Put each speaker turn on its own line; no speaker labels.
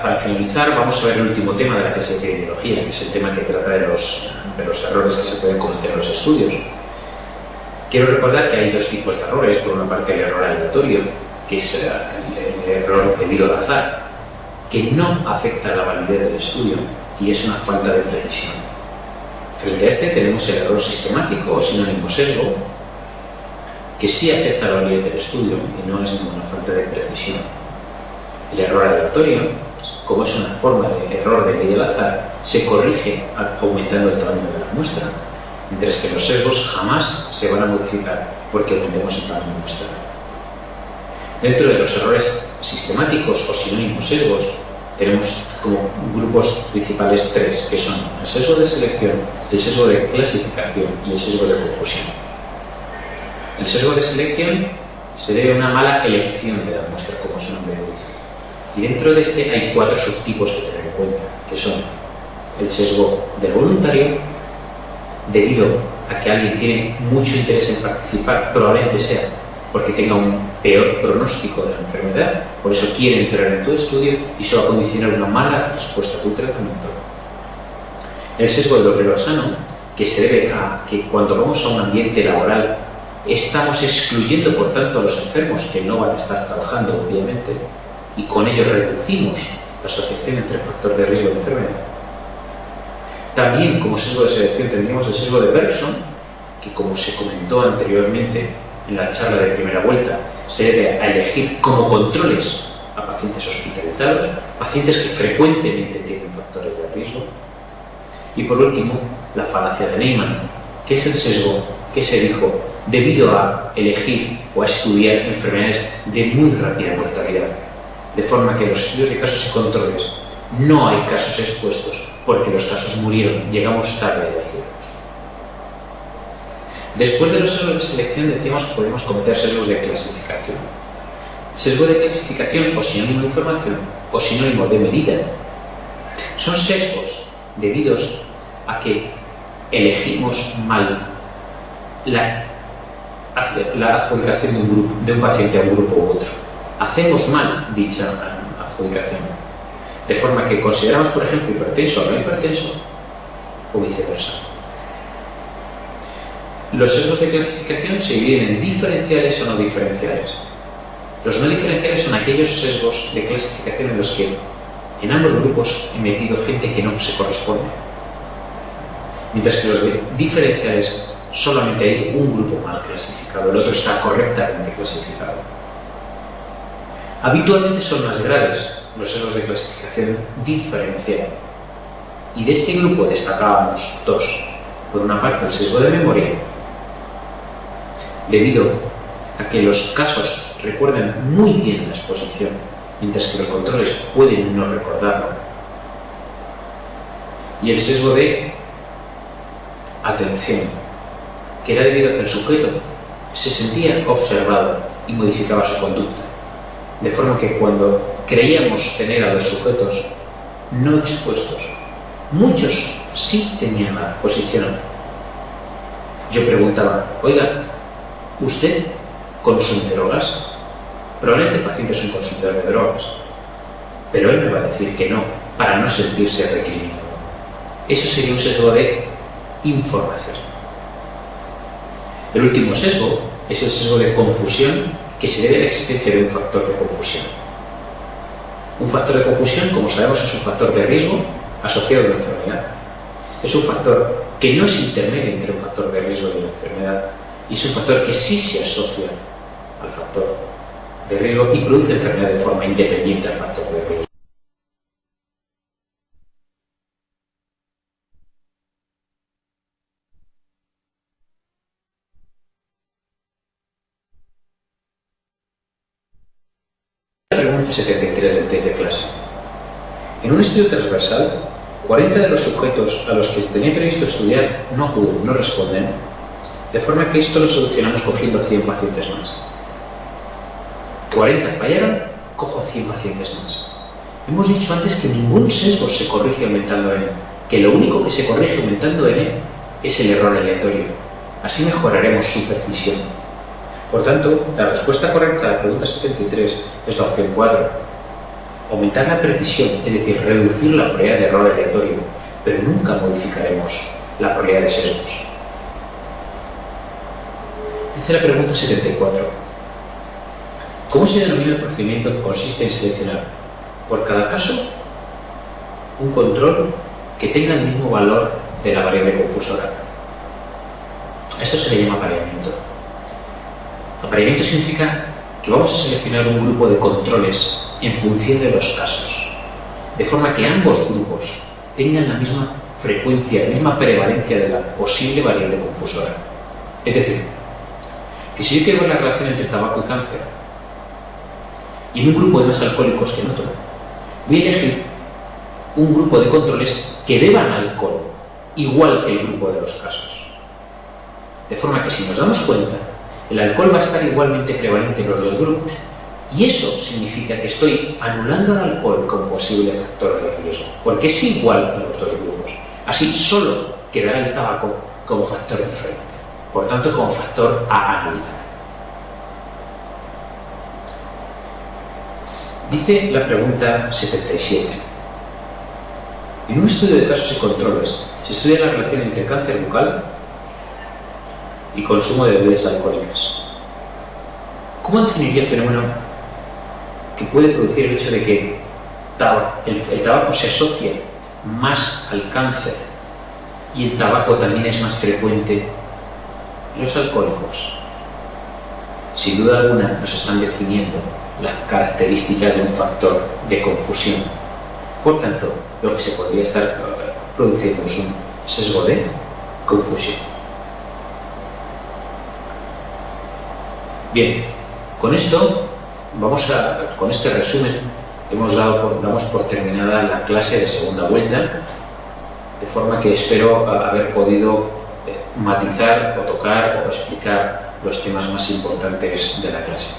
para finalizar, vamos a ver el último tema de la clase de epidemiología, que es el tema que trata de los errores que se pueden cometer en los estudios. Quiero recordar que hay dos tipos de errores. Por una parte, el error aleatorio, que es el error debido al azar, que no afecta a la validez del estudio y es una falta de precisión. Frente a este tenemos el error sistemático o sinónimo sesgo, que sí afecta a la validez del estudio y no es ninguna falta de precisión. El error aleatorio, como es una forma de error debido al azar, se corrige aumentando el tamaño de la muestra, mientras que los sesgos jamás se van a modificar porque aumentemos el tamaño de muestra. Dentro de los errores sistemáticos o sinónimos sesgos, tenemos como grupos principales tres, que son el sesgo de selección, el sesgo de clasificación y el sesgo de confusión. El sesgo de selección se debe a una mala elección de la muestra, como su nombre indica. Y dentro de este hay 4 subtipos que tener en cuenta, que son el sesgo del voluntario, debido a que alguien tiene mucho interés en participar, probablemente sea porque tenga un peor pronóstico de la enfermedad, por eso quiere entrar en tu estudio y eso va a condicionar una mala respuesta a tu tratamiento. El sesgo del obrero sano, que se debe a que cuando vamos a un ambiente laboral estamos excluyendo por tanto a los enfermos que no van a estar trabajando, obviamente, y con ello reducimos la asociación entre el factor de riesgo de enfermedad. También como sesgo de selección tendríamos el sesgo de Bergson, que como se comentó anteriormente en la charla de primera vuelta, se debe a elegir como controles a pacientes hospitalizados, pacientes que frecuentemente tienen factores de riesgo. Y por último, la falacia de Neyman, que es el sesgo que se dijo debido a elegir o a estudiar enfermedades de muy rápida mortalidad, de forma que en los estudios de casos y controles no hay casos expuestos porque los casos murieron, llegamos tarde a elegirlos. Después de los sesgos de selección decíamos que podemos cometer sesgos de clasificación. Sesgo de clasificación o sinónimo de información o sinónimo de medida son sesgos debidos a que elegimos mal la adjudicación de un paciente a un grupo u otro. Hacemos mal dicha adjudicación, de forma que consideramos, por ejemplo, hipertenso o no hipertenso, o viceversa. Los sesgos de clasificación se dividen en diferenciales o no diferenciales. Los no diferenciales son aquellos sesgos de clasificación en los que en ambos grupos he metido gente que no se corresponde, mientras que los de diferenciales solamente hay un grupo mal clasificado, el otro está correctamente clasificado. Habitualmente son más graves los sesgos de clasificación diferencial, y de este grupo destacábamos dos. Por una parte, el sesgo de memoria, debido a que los casos recuerdan muy bien la exposición, mientras que los controles pueden no recordarlo. Y el sesgo de atención, que era debido a que el sujeto se sentía observado y modificaba su conducta, de forma que cuando creíamos tener a los sujetos no expuestos, muchos sí tenían la posición. Yo preguntaba, oiga, ¿usted consume drogas? Probablemente el paciente es un consumidor de drogas, pero él me va a decir que no, para no sentirse recriminado. Eso sería un sesgo de información. El último sesgo es el sesgo de confusión, que se debe a la existencia de un factor de confusión. Un factor de confusión, como sabemos, es un factor de riesgo asociado a una enfermedad. Es un factor que no es intermedio entre un factor de riesgo y la enfermedad, y es un factor que sí se asocia al factor de riesgo y produce enfermedad de forma independiente al factor de riesgo. Pregunta 73 del test de clase. En un estudio transversal, 40 de los sujetos a los que se tenía previsto estudiar no acuden, no responden, de forma que esto lo solucionamos cogiendo 100 pacientes más. 40 fallaron, cojo 100 pacientes más. Hemos dicho antes que ningún sesgo se corrige aumentando n, que lo único que se corrige aumentando n es el error aleatorio. Así mejoraremos su precisión. Por tanto, la respuesta correcta a la pregunta 73 es la opción 4. aumentar la precisión, es decir, reducir la probabilidad de error aleatorio, pero nunca modificaremos la probabilidad de sesgos. Dice la pregunta 74. ¿Cómo se denomina el procedimiento que consiste en seleccionar por cada caso un control que tenga el mismo valor de la variable confusora? Esto se le llama apareamiento. Apareamiento significa que vamos a seleccionar un grupo de controles en función de los casos, de forma que ambos grupos tengan la misma frecuencia, la misma prevalencia de la posible variable confusora. Es decir, que si yo quiero ver la relación entre tabaco y cáncer, y en un grupo hay más alcohólicos que en otro, voy a elegir un grupo de controles que beban alcohol, igual que el grupo de los casos. De forma que si nos damos cuenta, el alcohol va a estar igualmente prevalente en los dos grupos, y eso significa que estoy anulando al alcohol como posible factor de riesgo, porque es igual en los dos grupos. Así solo quedará el tabaco como factor diferente, por tanto como factor a analizar. Dice la pregunta 77. En un estudio de casos y controles se estudia la relación entre cáncer bucal y consumo de bebidas alcohólicas. ¿Cómo definiría el fenómeno que puede producir el hecho de que el tabaco se asocia más al cáncer y el tabaco también es más frecuente en los alcohólicos? Sin duda alguna nos están definiendo las características de un factor de confusión. Por tanto, lo que se podría estar produciendo es un sesgo de confusión. Bien, con esto, con este resumen, damos por terminada la clase de segunda vuelta, de forma que espero haber podido matizar o tocar o explicar los temas más importantes de la clase.